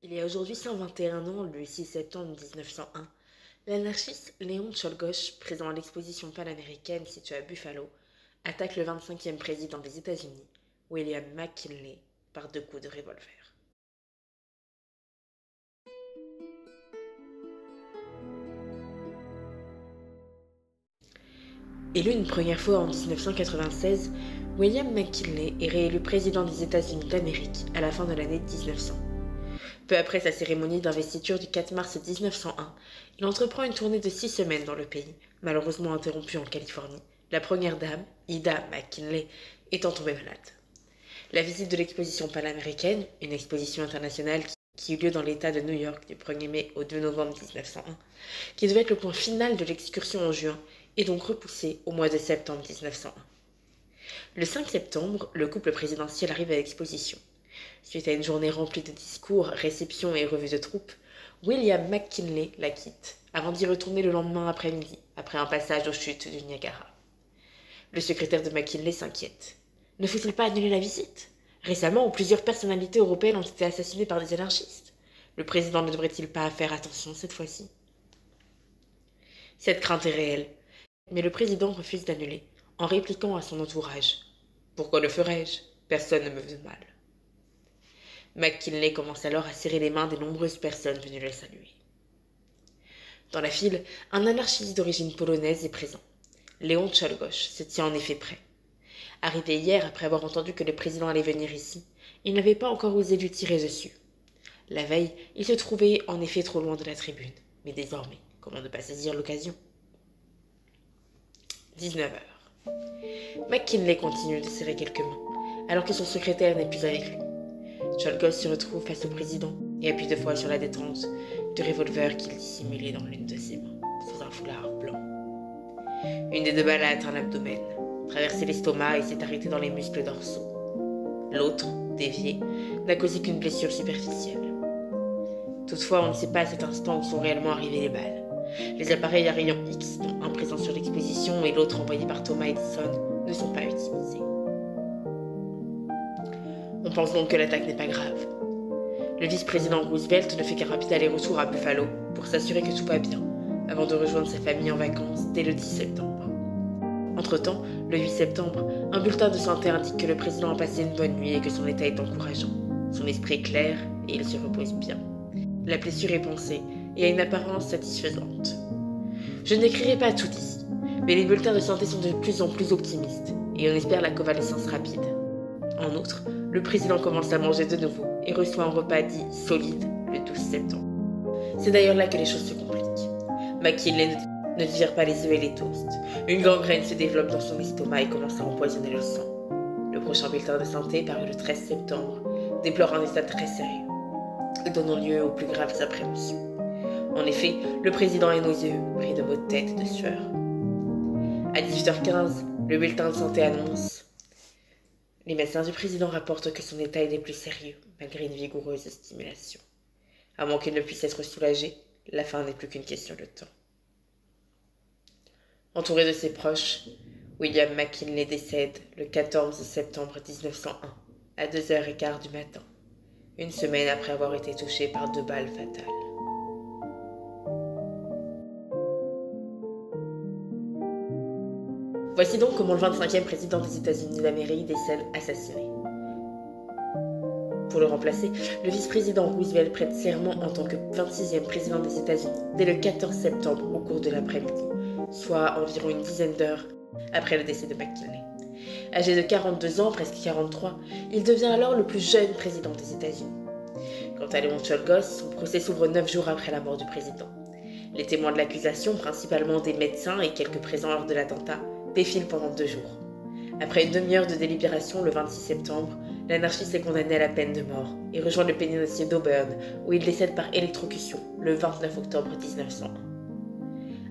Il y a aujourd'hui 121 ans, le 6 septembre 1901, l'anarchiste Léon Czolgosz, présent à l'exposition panaméricaine située à Buffalo, attaque le 25e président des États-Unis, William McKinley, par 2 coups de revolver. Élu une première fois en 1996, William McKinley est réélu président des États-Unis d'Amérique à la fin de l'année 1900. Peu après sa cérémonie d'investiture du 4 mars 1901, il entreprend une tournée de 6 semaines dans le pays, malheureusement interrompue en Californie, la première dame, Ida McKinley, étant tombée malade. La visite de l'exposition panaméricaine, une exposition internationale qui eut lieu dans l'État de New York du 1er mai au 2 novembre 1901, qui devait être le point final de l'excursion en juin, est donc repoussée au mois de septembre 1901. Le 5 septembre, le couple présidentiel arrive à l'exposition. Suite à une journée remplie de discours, réceptions et revues de troupes, William McKinley la quitte, avant d'y retourner le lendemain après-midi, après un passage aux chutes du Niagara. Le secrétaire de McKinley s'inquiète. Ne faut-il pas annuler la visite? Récemment, plusieurs personnalités européennes ont été assassinées par des anarchistes. Le président ne devrait-il pas faire attention cette fois-ci? Cette crainte est réelle, mais le président refuse d'annuler, en répliquant à son entourage. « Pourquoi le ferais-je? Personne ne me veut de mal. » McKinley commence alors à serrer les mains des nombreuses personnes venues le saluer. Dans la file, un anarchiste d'origine polonaise est présent. Léon Czolgosz se tient en effet prêt. Arrivé hier après avoir entendu que le président allait venir ici, il n'avait pas encore osé lui tirer dessus. La veille, il se trouvait en effet trop loin de la tribune. Mais désormais, comment ne pas saisir l'occasion? 19 heures. McKinley continue de serrer quelques mains, alors que son secrétaire n'est plus avec lui. Czolgosz se retrouve face au président et appuie 2 fois sur la détente du revolver qu'il dissimulait dans l'une de ses mains, sous un foulard blanc. Une des 2 balles a atteint l'abdomen, traversé l'estomac et s'est arrêtée dans les muscles dorsaux. L'autre, déviée, n'a causé qu'une blessure superficielle. Toutefois, on ne sait pas à cet instant où sont réellement arrivées les balles. Les appareils à rayon X, dont un présent sur l'exposition et l'autre envoyé par Thomas Edison, ne sont pas utilisés. On pense donc que l'attaque n'est pas grave. Le vice-président Roosevelt ne fait qu'un rapide aller-retour à Buffalo pour s'assurer que tout va bien, avant de rejoindre sa famille en vacances dès le 10 septembre. Entre-temps, le 8 septembre, un bulletin de santé indique que le président a passé une bonne nuit et que son état est encourageant. Son esprit est clair et il se repose bien. La blessure est pansée et a une apparence satisfaisante. Je n'écrirai pas tout ici, mais les bulletins de santé sont de plus en plus optimistes et on espère la convalescence rapide. En outre, le président commence à manger de nouveau et reçoit un repas dit solide le 12 septembre. C'est d'ailleurs là que les choses se compliquent. McKinley ne digère pas les œufs et les toasts. Une gangrène se développe dans son estomac et commence à empoisonner le sang. Le prochain bulletin de santé, paru le 13 septembre, déplore un état très sérieux, donnant lieu aux plus graves appréhensions. En effet, le président est nauséeux, pris de maux de tête et de sueur. À 18h15, le bulletin de santé annonce: les médecins du président rapportent que son état est des plus sérieux, malgré une vigoureuse stimulation. À moins qu'il ne puisse être soulagé, la fin n'est plus qu'une question de temps. Entouré de ses proches, William McKinley décède le 14 septembre 1901, à 2h15 du matin, une semaine après avoir été touché par 2 balles fatales. Voici donc comment le 25e président des États-Unis d'Amérique décède assassiné. Pour le remplacer, le vice-président Roosevelt prête serment en tant que 26e président des États-Unis dès le 14 septembre au cours de l'après-midi, soit environ une dizaine d'heures après le décès de McKinley. Âgé de 42 ans, presque 43, il devient alors le plus jeune président des États-Unis. Quant à Léon Czolgosz, son procès s'ouvre 9 jours après la mort du président. Les témoins de l'accusation, principalement des médecins et quelques présents lors de l'attentat, défilent pendant 2 jours. Après une demi-heure de délibération le 26 septembre, l'anarchiste est condamné à la peine de mort et rejoint le pénitencier d'Auburn, où il décède par électrocution le 29 octobre 1901.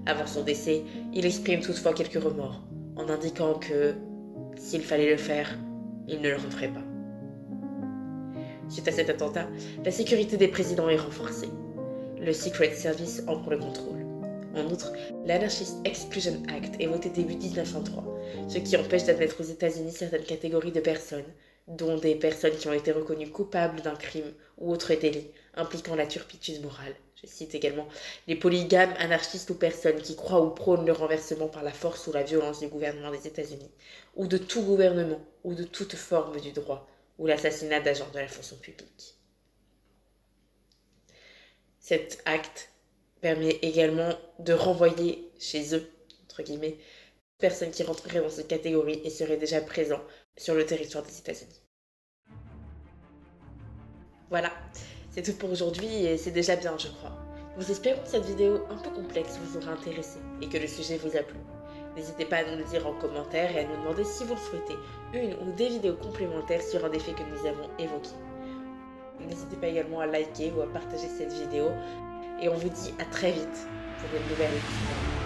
Avant son décès, il exprime toutefois quelques remords, en indiquant que, s'il fallait le faire, il ne le referait pas. Suite à cet attentat, la sécurité des présidents est renforcée. Le Secret Service en prend le contrôle. En outre, l'Anarchist Exclusion Act est voté début 1903, ce qui empêche d'admettre aux États-Unis certaines catégories de personnes, dont des personnes qui ont été reconnues coupables d'un crime ou autre délit, impliquant la turpitude morale. Je cite également les polygames, anarchistes ou personnes qui croient ou prônent le renversement par la force ou la violence du gouvernement des États-Unis, ou de tout gouvernement, ou de toute forme du droit, ou l'assassinat d'agents de la fonction publique. Cet acte permet également de renvoyer chez eux, entre guillemets, personnes qui rentreraient dans cette catégorie et seraient déjà présents sur le territoire des États-Unis. Voilà, c'est tout pour aujourd'hui et c'est déjà bien, je crois. Nous espérons que cette vidéo un peu complexe vous aura intéressé et que le sujet vous a plu. N'hésitez pas à nous le dire en commentaire et à nous demander si vous le souhaitez, une ou des vidéos complémentaires sur un des faits que nous avons évoqués. N'hésitez pas également à liker ou à partager cette vidéo et on vous dit à très vite pour une nouvelle émission.